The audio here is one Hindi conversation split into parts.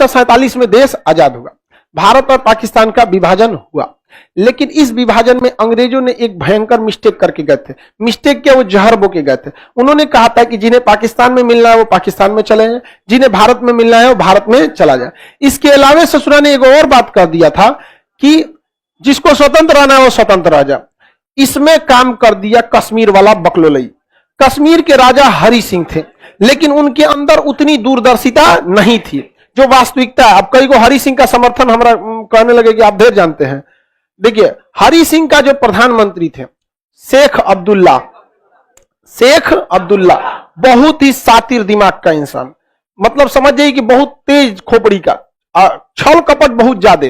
1947 में देश आजाद हुआ, भारत और पाकिस्तान का विभाजन हुआ। लेकिन इस विभाजन में अंग्रेजों ने एक भयंकर मिस्टेक करके गए थे। मिस्टेक क्या, वो जहर बो के गए थे। उन्होंने कहा था कि जिन्हें पाकिस्तान में मिलना है वो पाकिस्तान में चले जाए, जिन्हें भारत में मिलना है वो भारत में चला जाए। इसके अलावा ससुरा ने एक और बात कर दिया था कि जिसको स्वतंत्र रहना है वो स्वतंत्र रह जाए। इसमें काम कर दिया कश्मीर वाला बकलोलई। कश्मीर के राजा हरि सिंह थे, लेकिन उनके अंदर उतनी दूरदर्शिता नहीं थी जो वास्तविकता है। अब कई को हरि सिंह का समर्थन हमारा कहने लगे कि आप ढेर जानते हैं। देखिए, हरि सिंह का जो प्रधानमंत्री थे शेख अब्दुल्ला बहुत ही सातिर दिमाग का इंसान, मतलब समझ जाइए कि बहुत तेज खोपड़ी का, छल कपट बहुत ज्यादा।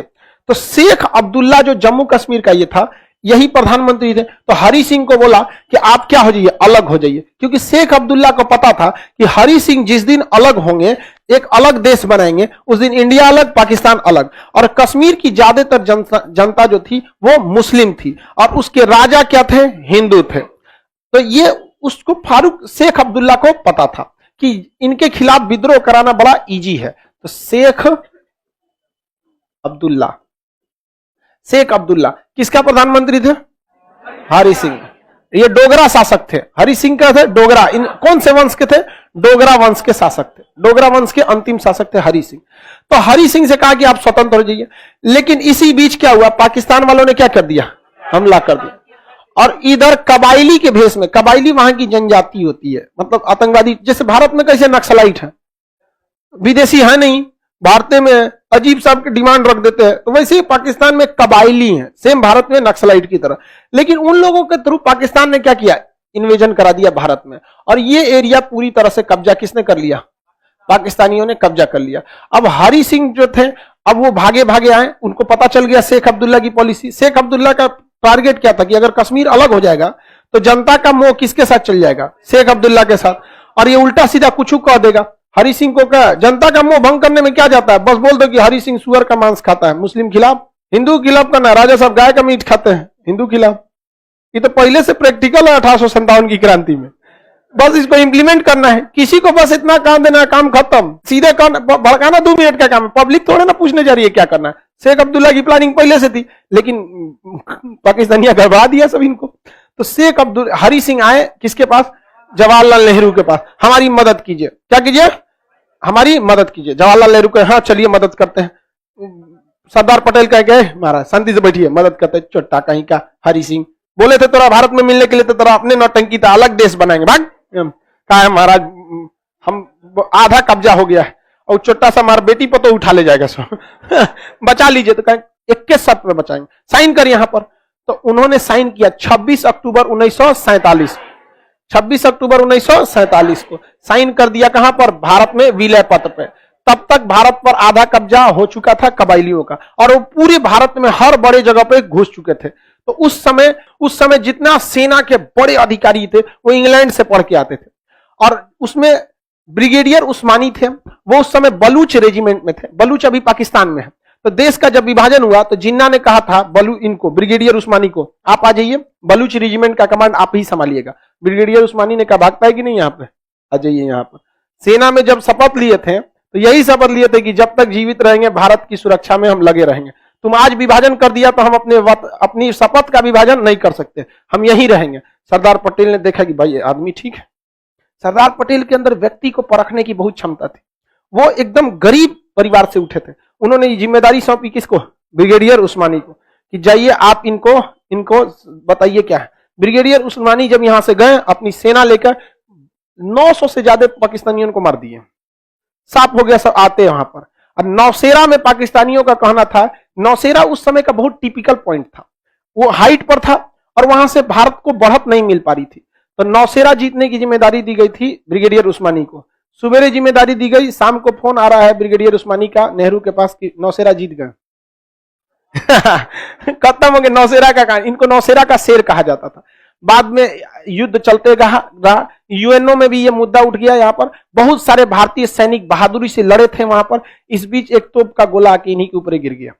तो शेख अब्दुल्ला जो जम्मू कश्मीर का ये था, यही प्रधानमंत्री थे। तो हरि सिंह को बोला कि आप क्या हो जाइए, अलग हो जाइए, क्योंकि शेख अब्दुल्ला को पता था कि हरि सिंह जिस दिन अलग होंगे, एक अलग देश बनाएंगे, उस दिन इंडिया अलग, पाकिस्तान अलग। और कश्मीर की ज्यादातर जनता जो थी वो मुस्लिम थी और उसके राजा क्या थे, हिंदू थे। तो ये उसको फारूक शेख अब्दुल्ला को पता था कि इनके खिलाफ विद्रोह कराना बड़ा इजी है। तो शेख अब्दुल्ला किसका प्रधानमंत्री थे, हरि सिंह। ये डोगरा शासक थे, हरि सिंह का थे डोगरा। इन कौन से वंश के थे, डोगरा वंश के शासक थे। डोगरा वंश के अंतिम शासक थे हरि सिंह। तो हरि सिंह से कहा कि आप स्वतंत्र हो जाइए। लेकिन इसी बीच क्या हुआ, पाकिस्तान वालों ने क्या कर दिया, हमला कर दिया। और इधर कबाइली के भेष में, कबाइली वहां की जनजाति होती है, मतलब आतंकवादी, जैसे भारत में कैसे नक्सलाइट है, विदेशी है नहीं, भारतीय में अजीब साहब की डिमांड रख देते हैं, तो वैसे ही पाकिस्तान में कबाइली हैं, सेम भारत में नक्सलाइट की तरह। लेकिन उन लोगों के थ्रू पाकिस्तान ने क्या किया, इन्वेजन करा दिया भारत में। और ये एरिया पूरी तरह से कब्जा किसने कर लिया, पाकिस्तानियों ने कब्जा कर लिया। अब हरि सिंह जो थे, अब वो भागे भागे आए, उनको पता चल गया शेख अब्दुल्ला की पॉलिसी। शेख अब्दुल्ला का टारगेट क्या था कि अगर कश्मीर अलग हो जाएगा तो जनता का मोह किसके साथ चल जाएगा, शेख अब्दुल्ला के साथ। और ये उल्टा सीधा कुछ कह देगा। हरि सिंह को क्या, जनता का मोह भंग करने में क्या जाता है, बस बोल दो कि हरि सिंह सुअर का मांस खाता है, मुस्लिम खिलाफ, हिंदू खिलाफ करना, राजा साहब गाय का मीट खाते हैं, हिंदू खिलाफ। ये तो पहले से प्रैक्टिकल है 1857 की क्रांति में। बस इसको इंप्लीमेंट करना है, किसी को बस इतना काम देना है, काम खत्म। सीधे भड़काना 2 मिनट का काम है, पब्लिक थोड़ा ना पूछने जा रही है क्या करना है। शेख अब्दुल्ला की प्लानिंग पहले से थी, लेकिन पाकिस्तानिया गड़बड़ा दिया सब इनको। तो शेख हरि सिंह आए किसके पास, जवाहरलाल नेहरू के पास। हमारी मदद कीजिए, क्या कीजिए, हमारी मदद कीजिए। जवाहरलाल नेहरू कहे हाँ चलिए मदद करते हैं। सरदार पटेल कह गए महाराज शांति से बैठिए, मदद करते। चोट्टा कहीं का हरि सिंह बोले थे तोरा भारत में मिलने के लिए, तो तोरा अपने नौटंकी था, अलग देश बनाएंगे, भाग। कहा है महाराज हम आधा कब्जा हो गया है और छोटा सा हमारा बेटी पर तो उठा ले जाएगा सो बचा लीजिए। तो कहें 21 शर्त पे बचाएंगे, साइन कर यहां पर। तो उन्होंने साइन किया 26 अक्टूबर 1947, 26 अक्टूबर 1947 को साइन कर दिया। कहां पर, भारत में विलय पत्र पे। तब तक भारत पर आधा कब्जा हो चुका था कबाइलियों का, और वो पूरे भारत में हर बड़े जगह पे घुस चुके थे। तो उस समय जितना सेना के बड़े अधिकारी थे वो इंग्लैंड से पढ़ के आते थे, और उसमें ब्रिगेडियर उस्मानी थे, वो उस समय बलूच रेजिमेंट में थे। बलूच अभी पाकिस्तान में है। तो देश का जब विभाजन हुआ तो जिन्ना ने कहा था इनको ब्रिगेडियर उस्मानी को, आप आ जाइए, बलूच रेजिमेंट का कमांड आप ही संभालिएगा। ब्रिगेडियर उस्मानी ने कहा भागता है कि नहीं, यहाँ पे आ जाइए। यहाँ पर सेना में जब शपथ लिए थे तो यही शपथ लिए थे कि जब तक जीवित रहेंगे भारत की सुरक्षा में हम लगे रहेंगे। तुम आज विभाजन कर दिया तो हम अपनी शपथ का विभाजन नहीं कर सकते, हम यहीं रहेंगे। सरदार पटेल ने देखा कि भाई ये आदमी ठीक है। सरदार पटेल के अंदर व्यक्ति को परखने की बहुत क्षमता थी। वो एकदम गरीब परिवार से उठे थे। उन्होंने जिम्मेदारी सौंपी किसको, ब्रिगेडियर उस्मानी को, कि जाइए आप इनको बताइए क्या है। ब्रिगेडियर उस्मानी जब यहां से गए अपनी सेना लेकर, 900 से ज्यादा पाकिस्तानियों को मार दिए, साफ हो गया सब आते वहां पर। और नौशेरा में पाकिस्तानियों का कहना था, नौशेरा उस समय का बहुत टिपिकल पॉइंट था, वो हाइट पर था और वहां से भारत को बढ़त नहीं मिल पा रही थी। तो नौशेरा जीतने की जिम्मेदारी दी गई थी ब्रिगेडियर उस्मानी को। सुबेरे जिम्मेदारी दी गई, शाम को फोन आ रहा है ब्रिगेडियर उस्मानी का नेहरू के पास कि नौशेरा जीत गए खत्म हो गया नौशेरा का कहानी। इनको नौशेरा का शेर कहा जाता था। बाद में युद्ध चलते रहा, यूएनओ में भी ये मुद्दा उठ गया। यहाँ पर बहुत सारे भारतीय सैनिक बहादुरी से लड़े थे वहां पर। इस बीच एक तोप का गोला आके इन्हीं के ऊपर गिर गया।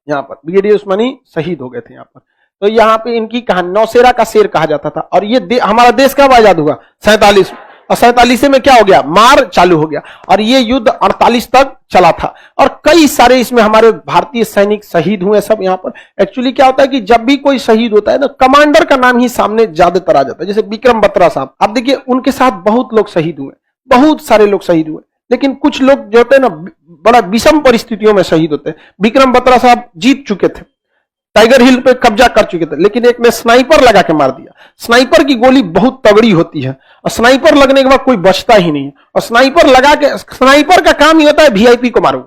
यहाँ पर ब्रिगेडियर उस्मानी शहीद हो गए थे यहाँ पर। तो यहाँ पे इनकी कहानी नौशेरा का शेर कहा जाता था। और ये हमारा देश कब आजाद हुआ, 47। और 47 में क्या हो गया, मार चालू हो गया। और ये युद्ध 48 तक चला था और कई सारे इसमें हमारे भारतीय सैनिक शहीद हुए सब। यहां पर एक्चुअली क्या होता है कि जब भी कोई शहीद होता है ना, कमांडर का नाम ही सामने ज्यादातर आ जाता है। जैसे विक्रम बत्रा साहब, आप देखिए उनके साथ बहुत लोग शहीद हुए, बहुत सारे लोग शहीद हुए, लेकिन कुछ लोग जो होते हैं ना बड़ा विषम परिस्थितियों में शहीद होते हैं। विक्रम बत्रा साहब जीत चुके थे, टाइगर हिल पे कब्जा कर चुके थे, लेकिन एक ने स्नाइपर लगा के मार दिया। स्नाइपर की गोली बहुत तगड़ी होती है और स्नाइपर लगने के बाद कोई बचता ही नहीं है। और स्नाइपर लगा के, स्नाइपर का काम ही होता है वीआईपी को मारो,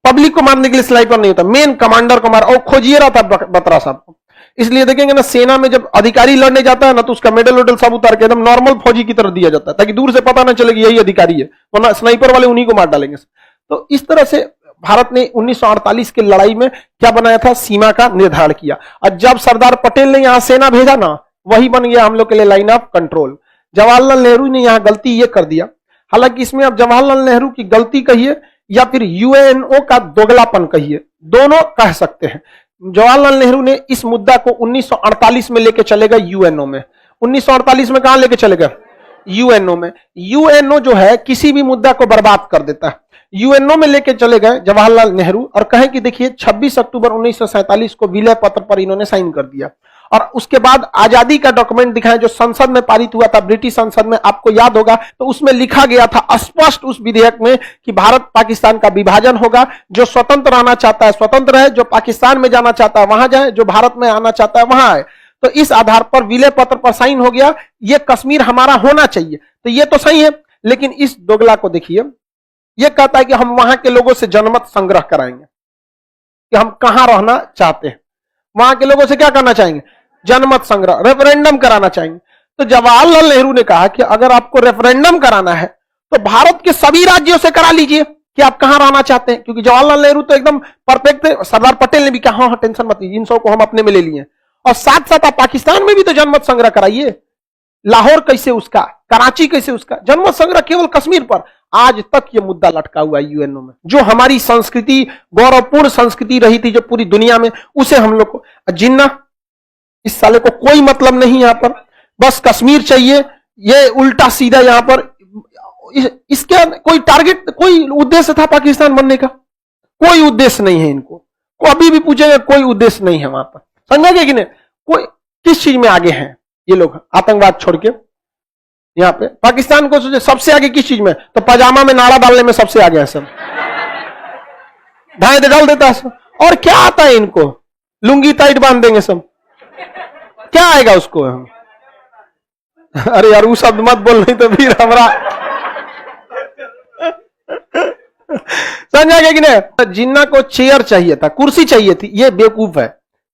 पब्लिक को मारने के लिए स्नाइपर नहीं होता, मेन कमांडर को मारो। और खोजिए रहा था बत्रा साहब को। इसलिए देखेंगे ना, सेना में जब अधिकारी लड़ने जाता है ना, तो उसका मेडल वेडल सब उतार के एकदम नॉर्मल फौजी की तरह दिया जाता है, ताकि दूर से पता ना चले कि यही अधिकारी है, वरना स्नाइपर वाले उन्हीं को मार डालेंगे। तो इस तरह से भारत ने 1948 की लड़ाई में क्या बनाया था, सीमा का निर्धारण किया। और जब सरदार पटेल ने यहां सेना भेजा ना, वही बन गया हम लोग के लिए line of control. Jawaharlal Nehru ने यहां गलती ये कर दिया। हालांकि इसमें अब जवाहरलाल नेहरू की गलती कहिए या फिर यूएनओ का दोगलापन कहिए, दोनों कह सकते हैं। जवाहरलाल नेहरू ने इस मुद्दा को 1948 में लेके चले गए यूएनओ में। 1948 में कहां लेके चले गए, यूएनओ में। यूएनओ जो है किसी भी मुद्दा को बर्बाद कर देता है। यूएनओ में लेके चले गए जवाहरलाल नेहरू और कहे कि देखिए 26 अक्टूबर 1947 को विलय पत्र पर इन्होंने साइन कर दिया। और उसके बाद आजादी का डॉक्यूमेंट दिखाएं जो संसद में पारित हुआ था, ब्रिटिश संसद में, आपको याद होगा, तो उसमें लिखा गया था स्पष्ट उस विधेयक में कि भारत पाकिस्तान का विभाजन होगा। जो स्वतंत्र रहना चाहता है स्वतंत्र है, जो पाकिस्तान में जाना चाहता है वहां जाए, जो भारत में आना चाहता है वहां आए। तो इस आधार पर विलय पत्र पर साइन हो गया, ये कश्मीर हमारा होना चाहिए। तो ये तो सही है, लेकिन इस दोगला को देखिए, यह कहता है कि हम वहां के लोगों से जनमत संग्रह कराएंगे कि हम कहां रहना चाहते हैं। वहां के लोगों से क्या करना चाहेंगे, जनमत संग्रह, रेफरेंडम कराना चाहेंगे। तो जवाहरलाल नेहरू ने कहा कि अगर आपको रेफरेंडम कराना है तो भारत के सभी राज्यों से करा लीजिए कि आप कहां रहना चाहते हैं, क्योंकि जवाहरलाल नेहरू तो एकदम परफेक्ट थे। सरदार पटेल ने भी कहा हाँ टेंशन मत लीजिए, इन सबको हम अपने में ले लिए। और साथ साथ आप पाकिस्तान में भी तो जनमत संग्रह कराइए। लाहौर कैसे उसका, कराची कैसे उसका, जनमत संग्रह केवल कश्मीर पर। आज तक ये मुद्दा लटका हुआ है यूएनओ में। जो हमारी संस्कृति, गौरवपूर्ण संस्कृति रही थी जो पूरी दुनिया में, उसे हम लोग को, जिन्ना इस साले को कोई मतलब नहीं यहां पर, बस कश्मीर चाहिए। ये उल्टा सीधा यहां पर, इसके कोई टारगेट, कोई उद्देश्य था पाकिस्तान बनने का? कोई उद्देश्य नहीं है इनको। को अभी भी पूछेगा, कोई उद्देश्य नहीं है वहां पर। समझेंगे कि नहीं? कोई किस चीज में आगे हैं ये लोग, आतंकवाद छोड़ के? यहां पे पाकिस्तान को सोचे सबसे आगे किस चीज में, तो पजामा में नाड़ा डालने में सबसे आगे है सब। ढाई डाल देता है सब। और क्या आता है इनको, लुंगी टाइट बांध देंगे सब, क्या आएगा उसको? अरे यार वो शब्द मत बोल, नहीं तो फिर हमारा समझा गया कि नहीं? जिन्ना को चेयर चाहिए था, कुर्सी चाहिए थी, ये बेवकूफ है।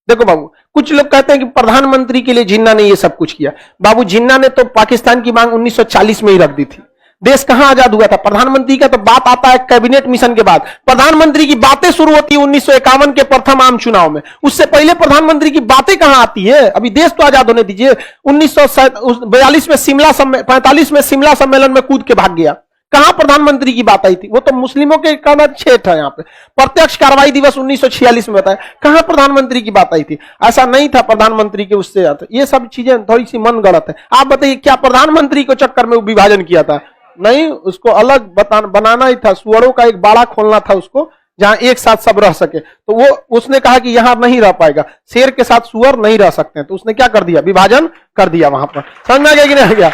देखो बाबू, कुछ लोग कहते हैं कि प्रधानमंत्री के लिए जिन्ना ने ये सब कुछ किया। बाबू जिन्ना ने तो पाकिस्तान की मांग 1940 में ही रख दी थी। देश कहां आजाद हुआ था? प्रधानमंत्री का तो बात आता है कैबिनेट मिशन के बाद। प्रधानमंत्री की बातें शुरू होती है 1951 के प्रथम आम चुनाव में। उससे पहले प्रधानमंत्री की बातें कहां आती है? अभी देश तो आजाद होने दीजिए। 1942 में शिमला 45 में शिमला सम्मेलन में कूद के भाग गया। कहां प्रधानमंत्री की बात आई थी? वो तो मुस्लिमों के कदर छेठ है। यहाँ पे प्रत्यक्ष कार्रवाई दिवस 1946 में बताया, कहां प्रधानमंत्री की बात आई थी? ऐसा नहीं था प्रधानमंत्री के उससे आता। ये सब चीजें थोड़ी सी मन गलत है। आप बताइए, क्या प्रधानमंत्री को चक्कर में विभाजन किया था? नहीं, उसको अलग बनाना ही था। सुअरों का एक बाड़ा खोलना था उसको, जहां एक साथ सब रह सके। तो वो उसने कहा कि यहां नहीं रह पाएगा, शेर के साथ सुअर नहीं रह सकते। तो उसने क्या कर दिया, विभाजन कर दिया वहां पर। समझ में आ गया कि नहीं आ गया?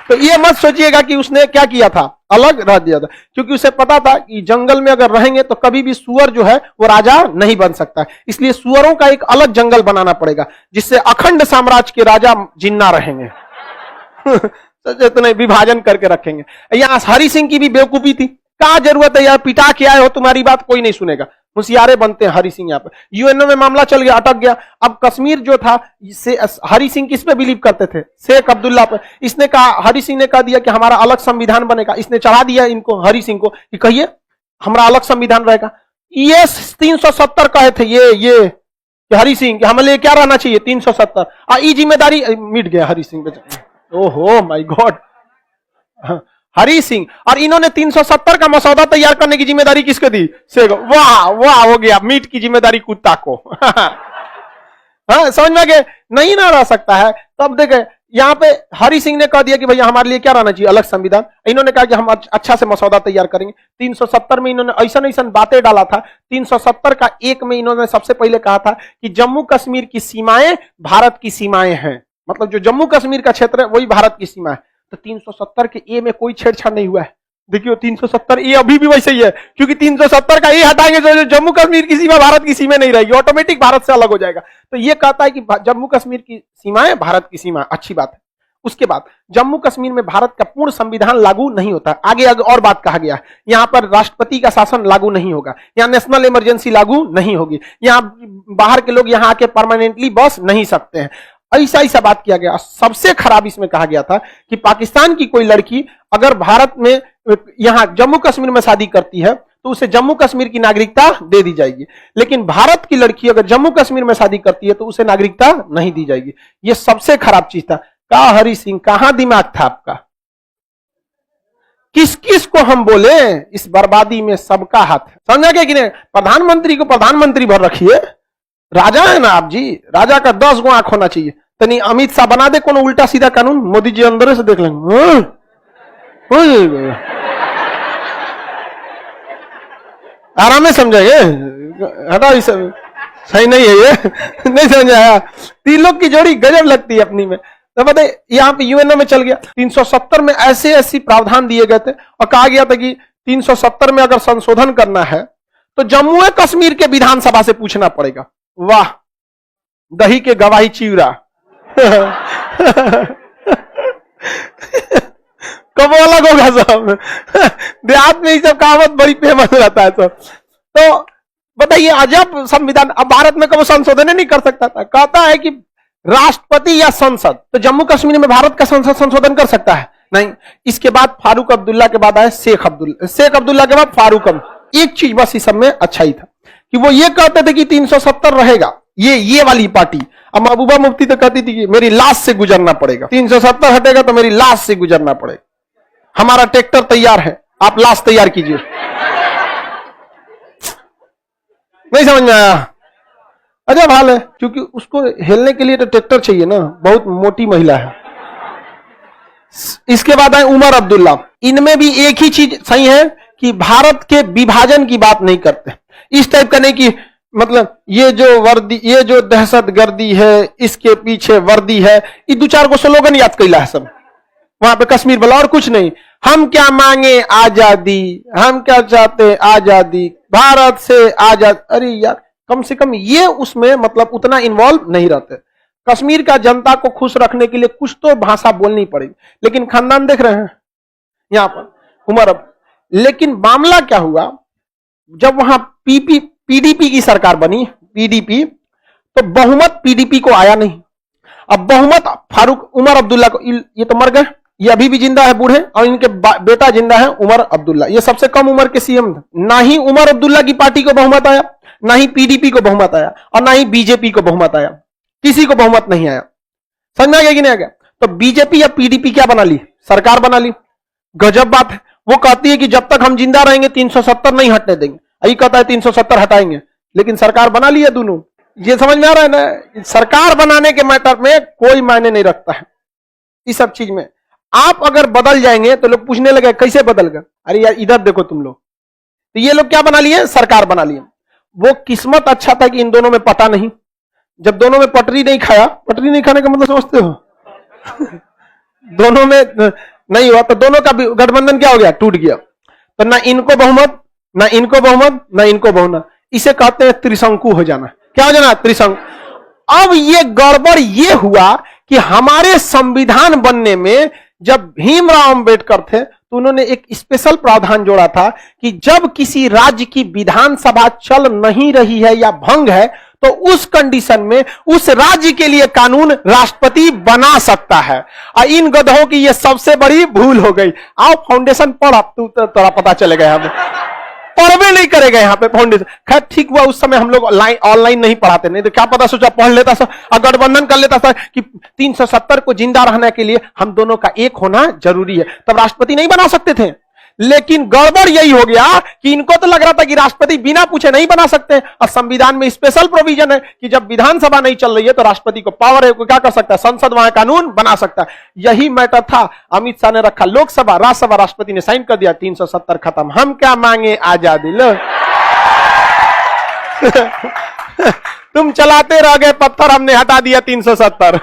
तो ये मत सोचिएगा कि उसने क्या किया था, अलग रह दिया था, क्योंकि उसे पता था कि जंगल में अगर रहेंगे तो कभी भी सुअर जो है वो राजा नहीं बन सकता। इसलिए सुअरों का एक अलग जंगल बनाना पड़ेगा, जिससे अखंड साम्राज्य के राजा जिन्ना रहेंगे। इतने विभाजन करके रखेंगे। यहां हरि सिंह की भी बेवकूफी थी। क्या जरूरत है यार, पिटा के आए हो, तुम्हारी बात कोई नहीं सुनेगा। होशियारे बनते हैं हरि सिंह यहाँ पे। यूएनओ में मामला चल गया, अटक गया। अब कश्मीर जो था, हरि सिंह किस पे बिलीव करते थे? शेख अब्दुल्ला पे। इसने कहा, हरि सिंह ने कह दिया कि हमारा अलग संविधान बनेगा। इसने चढ़ा दिया इनको, हरि सिंह को, कि कहिए हमारा अलग संविधान रहेगा। ये 370 कहे थे ये हरि सिंह, हमें लिए क्या रहना चाहिए 370। ये जिम्मेदारी मिट गया हरि सिंह पे। ओहो माय गॉड, हरि सिंह। और इन्होंने 370 का मसौदा तैयार करने की जिम्मेदारी किसको दी? शेख। वाह वाह, हो गया, मीट की जिम्मेदारी कुत्ता को। हाँ, समझ में गए? नहीं ना रह सकता है। तब देखे यहां पे हरि सिंह ने कह दिया कि भैया हमारे लिए क्या रहना चाहिए, अलग संविधान। इन्होंने कहा कि हम अच्छा से मसौदा तैयार करेंगे। 370 में इन्होंने ऐसा बातें डाला था। 370 का 1 में इन्होंने सबसे पहले कहा था कि जम्मू कश्मीर की सीमाएं भारत की सीमाएं हैं, मतलब जो जम्मू कश्मीर का क्षेत्र है वही भारत की सीमा है। तो 370 के ए में कोई छेड़छाड़ नहीं हुआ है। देखिए 370 ए अभी भी वैसे ही है, क्योंकि 370 का ए हटाएंगे तो जम्मू कश्मीर की सीमा भारत की सीमा नहीं रहेगी, ऑटोमेटिक भारत से अलग हो जाएगा। तो ये कहता है कि जम्मू कश्मीर की सीमाएं भारत की सीमा, अच्छी बात है। उसके बाद जम्मू कश्मीर में भारत का पूर्ण संविधान लागू नहीं होता। आगे और बात कहा गया है, यहां पर राष्ट्रपति का शासन लागू नहीं होगा, यहां नेशनल इमरजेंसी लागू नहीं होगी, यहां बाहर के लोग यहां आके परमानेंटली बस नहीं सकते हैं। ऐसा बात किया गया। सबसे खराब इसमें कहा गया था कि पाकिस्तान की कोई लड़की अगर भारत में यहां जम्मू कश्मीर में शादी करती है तो उसे जम्मू कश्मीर की नागरिकता दे दी जाएगी, लेकिन भारत की लड़की अगर जम्मू कश्मीर में शादी करती है तो उसे नागरिकता नहीं दी जाएगी। यह सबसे खराब चीज था। कहा हरि सिंह, कहां दिमाग था आपका? किस किस को हम बोले? इस बर्बादी में सबका हाथ है, समझा क्या कि नहीं? प्रधानमंत्री को प्रधानमंत्री भर रखिए, राजा है ना आप जी, राजा का 10 गो आंख होना चाहिए। तनी अमित शाह बना दे कोनो उल्टा सीधा कानून, मोदी जी अंदर से देख लेंगे। आराम से समझाइए, हटा इस सही नहीं है ये, नहीं समझाया। तीन लोग की जोड़ी गजब लगती है अपनी में। तो बताइए यहां पे यूएनओ में चल गया। 370 में ऐसे प्रावधान दिए गए थे और कहा गया था कि 370 में अगर संशोधन करना है तो जम्मू कश्मीर के विधानसभा से पूछना पड़ेगा। वाह, दही के गवाही चिवड़ा। कब अलग होगा सब? देहात में ये सब कहावत बड़ी फेमस रहता है सब। तो बताइए अजब संविधान। अब भारत में कब संशोधन नहीं कर सकता था, कहता है कि राष्ट्रपति या संसद। तो जम्मू कश्मीर में भारत का संसद संशोधन कर सकता है? नहीं। इसके बाद फारूक अब्दुल्ला के बाद आए शेख अब्दुल्ला के बाद फारूक अब्दुल्ला। एक चीज बस इस सब में अच्छाई था कि वो ये कहते थे कि 370 रहेगा, ये वाली पार्टी। अब महबूबा मुफ्ती तो कहती थी कि मेरी लाश से गुजरना पड़ेगा, 370 हटेगा तो मेरी लाश से गुजरना पड़ेगा। हमारा ट्रैक्टर तैयार है, आप लाश तैयार कीजिए। नहीं समझ में आया? अजब हाल है, क्योंकि उसको हिलने के लिए तो ट्रैक्टर चाहिए ना, बहुत मोटी महिला है। इसके बाद आए उमर अब्दुल्ला। इनमें भी एक ही चीज सही है कि भारत के विभाजन की बात नहीं करते। इस टाइप का नहीं कि मतलब ये जो वर्दी, ये जो दहशतगर्दी है, इसके पीछे वर्दी है, ये 2-4 को स्लोगन याद कैला है सब वहां पे कश्मीर वाला, और कुछ नहीं। हम क्या मांगे? आजादी। हम क्या चाहते? आजादी। भारत से आजाद। अरे यार, कम से कम ये उसमें मतलब उतना इन्वॉल्व नहीं रहते। कश्मीर का जनता को खुश रखने के लिए कुछ तो भाषा बोलनी पड़ेगी, लेकिन खानदान देख रहे हैं यहां पर उमर। अब लेकिन मामला क्या हुआ, जब वहां पीडीपी की सरकार बनी, पीडीपी, तो बहुमत पीडीपी को आया नहीं। अब बहुमत फारूक उमर अब्दुल्ला को, ये तो मर गए, ये अभी भी जिंदा है बूढ़े, और इनके बेटा जिंदा है उमर अब्दुल्ला। ये सबसे कम उम्र के सीएम थे। ना ही उमर अब्दुल्ला की पार्टी को बहुमत आया, ना ही पीडीपी को बहुमत आया, और ना ही बीजेपी को बहुमत आया। किसी को बहुमत नहीं आया। समझ आ गया कि नहीं आ गया? तो बीजेपी या पीडीपी क्या बना ली? सरकार बना ली। गजब बात है। वो कहती है कि जब तक हम जिंदा रहेंगे 370 नहीं हटने देंगे, यही कहता है 370 हटाएंगे, लेकिन सरकार बना ली है दोनों। ये समझ में आ रहा है ना? सरकार बनाने के मैटर में कोई मायने नहीं रखता है इस सब चीज में। आप अगर बदल जाएंगे तो लोग पूछने लगे कैसे बदल गए? अरे यार इधर देखो तुम लोग। तो ये लोग क्या बना लिए? सरकार बना लिए। वो किस्मत अच्छा था कि इन दोनों में पटा नहीं। जब दोनों में पटरी नहीं खाया, पटरी नहीं खाने का मतलब समझते हो? दोनों में नहीं हुआ तो दोनों का गठबंधन क्या हो गया? टूट गया। तो ना इनको बहुमत, ना इनको बहुमत, ना इनको बहुमत। इसे कहते हैं त्रिशंकु हो जाना। क्या हो जाना? त्रिशंकु। अब ये गड़बड़ ये हुआ कि हमारे संविधान बनने में जब भीमराव अंबेडकर थे तो उन्होंने एक स्पेशल प्रावधान जोड़ा था कि जब किसी राज्य की विधानसभा चल नहीं रही है या भंग है तो उस कंडीशन में उस राज्य के लिए कानून राष्ट्रपति बना सकता है। और इन गधों की यह सबसे बड़ी भूल हो गई। आओ फाउंडेशन पढ़, तू तोरा पता चलेगा। हमें पढ़वे नहीं करेगा यहाँ पे फाउंडेशन। खैर ठीक हुआ उस समय हम लोग ऑनलाइन नहीं पढ़ाते, नहीं तो क्या पता सोचा पढ़ लेता सर और गठबंधन कर लेता सर कि 370 को जिंदा रहने के लिए हम दोनों का एक होना जरूरी है। तब राष्ट्रपति नहीं बना सकते थे, लेकिन गड़बड़ यही हो गया कि इनको तो लग रहा था कि राष्ट्रपति बिना पूछे नहीं बना सकते, और संविधान में स्पेशल प्रोविजन है कि जब विधानसभा नहीं चल रही है तो राष्ट्रपति को पावर है, क्या कर सकता है, संसद वहां कानून बना सकता है। यही मैटर था, अमित शाह ने रखा लोकसभा, राज्यसभा, राष्ट्रपति ने साइन कर दिया, 370 खत्म। हम क्या मांगे, आजादी लो। तुम चलाते रह गए पत्थर, हमने हटा दिया 370।